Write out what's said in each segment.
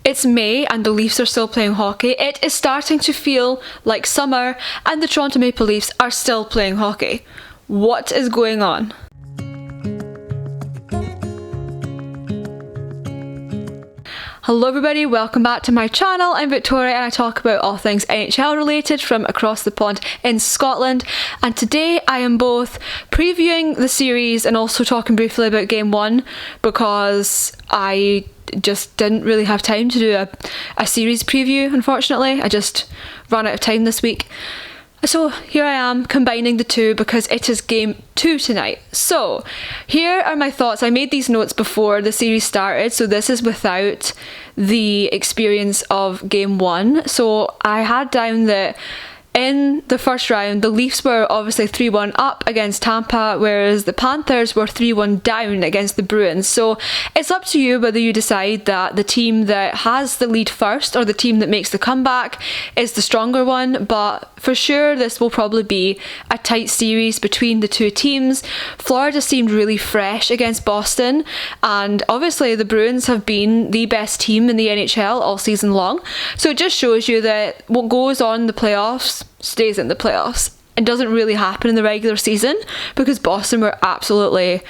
It's May and the Leafs are still playing hockey. It is starting to feel like summer and the Toronto Maple Leafs are still playing hockey. What is going on? Hello everybody, welcome back to my channel. I'm Victoria and I talk about all things NHL related from across the pond in Scotland, and today I am both previewing the series and also talking briefly about game 1 because I just didn't really have time to do a series preview, unfortunately. I just ran out of time this week. So here I am combining the two because it is game 2 tonight. So here are my thoughts. I made these notes before the series started, so this is without the experience of game 1. So I had down that in the first round, the Leafs were obviously 3-1 up against Tampa, whereas the Panthers were 3-1 down against the Bruins. So it's up to you whether you decide that the team that has the lead first or the team that makes the comeback is the stronger one. But for sure, this will probably be a tight series between the two teams. Florida seemed really fresh against Boston, and obviously the Bruins have been the best team in the NHL all season long. So it just shows you that what goes on in the playoffs stays in the playoffs. It doesn't really happen in the regular season because Boston were absolutely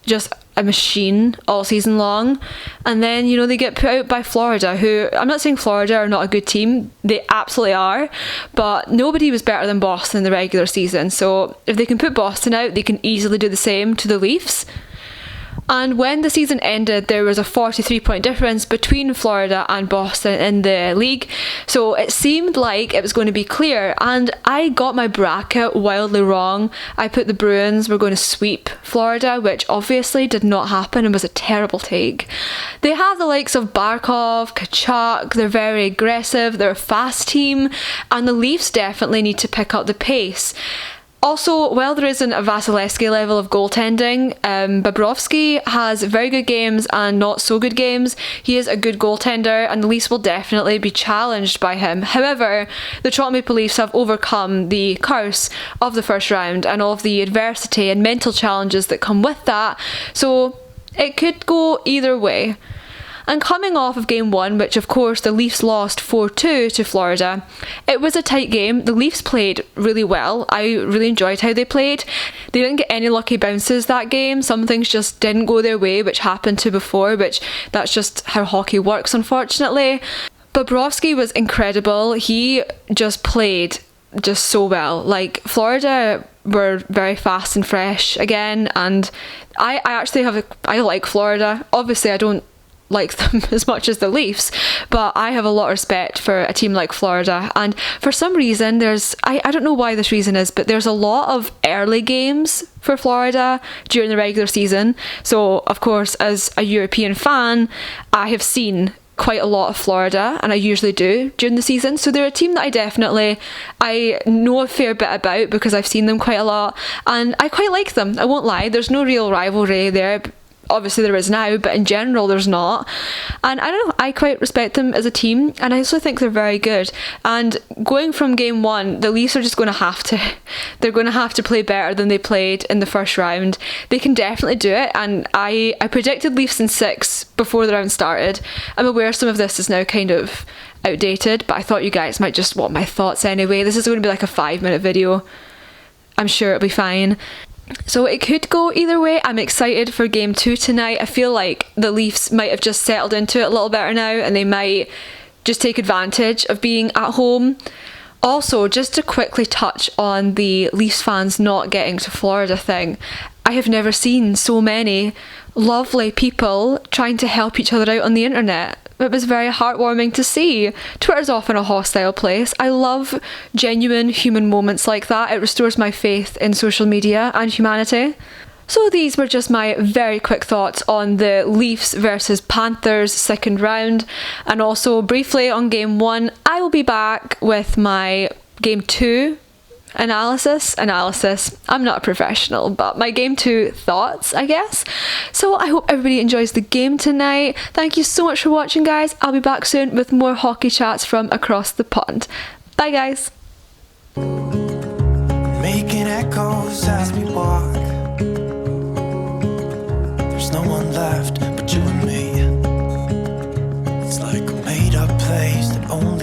just a machine all season long, and then they get put out by Florida, who, I'm not saying Florida are not a good team, they absolutely are, but nobody was better than Boston in the regular season. So if they can put Boston out, they can easily do the same to the Leafs. And when the season ended, there was a 43-point difference between Florida and Boston in the league. So it seemed like it was going to be clear. And I got my bracket wildly wrong. I put the Bruins were going to sweep Florida, which obviously did not happen and was a terrible take. They have the likes of Barkov, Tkachuk. They're very aggressive. They're a fast team. And the Leafs definitely need to pick up the pace. Also, while there isn't a Vasilevsky level of goaltending, Bobrovsky has very good games and not so good games. He is a good goaltender and the Leafs will definitely be challenged by him. However, the Toronto Maple Leafs have overcome the curse of the first round and all of the adversity and mental challenges that come with that, so it could go either way. And coming off of game 1, which of course the Leafs lost 4-2 to Florida, it was a tight game. The Leafs played really well. I really enjoyed how they played. They didn't get any lucky bounces that game. Some things just didn't go their way, which happened to before, which that's just how hockey works, unfortunately. Bobrovsky was incredible. He just played just so well. Like, Florida were very fast and fresh again, and I like Florida. Obviously I don't like them as much as the Leafs, but I have a lot of respect for a team like Florida. And for some reason I don't know why this reason is, but there's a lot of early games for Florida during the regular season. So of course, as a European fan, I have seen quite a lot of Florida, and I usually do during the season. So they're a team that I know a fair bit about because I've seen them quite a lot, and I quite like them. I won't lie, there's no real rivalry there. Obviously there is now, but in general there's not. And I don't know, I quite respect them as a team, and I also think they're very good. And going from game 1, the Leafs are just going to have to play better than they played in the first round. They can definitely do it, and I predicted Leafs in 6 before the round started. I'm aware some of this is now kind of outdated, but I thought you guys might just want my thoughts anyway. This is going to be like a 5-minute video. I'm sure it'll be fine. So it could go either way. I'm excited for game 2 tonight. I feel like the Leafs might have just settled into it a little better now, and they might just take advantage of being at home. Also, just to quickly touch on the Leafs fans not getting to Florida thing, I have never seen so many lovely people trying to help each other out on the internet. It was very heartwarming to see. Twitter's often a hostile place. I love genuine human moments like that. It restores my faith in social media and humanity. So these were just my very quick thoughts on the Leafs versus Panthers second round, and also briefly on game 1. I will be back with my game 2 analysis. I'm not a professional, but my game 2 thoughts, I guess. So I hope everybody enjoys the game tonight. Thank you so much for watching, guys. I'll be back soon with more hockey chats from across the pond. Bye, guys. Making echoes as we walk. There's no one left but you and me. It's like I'm made only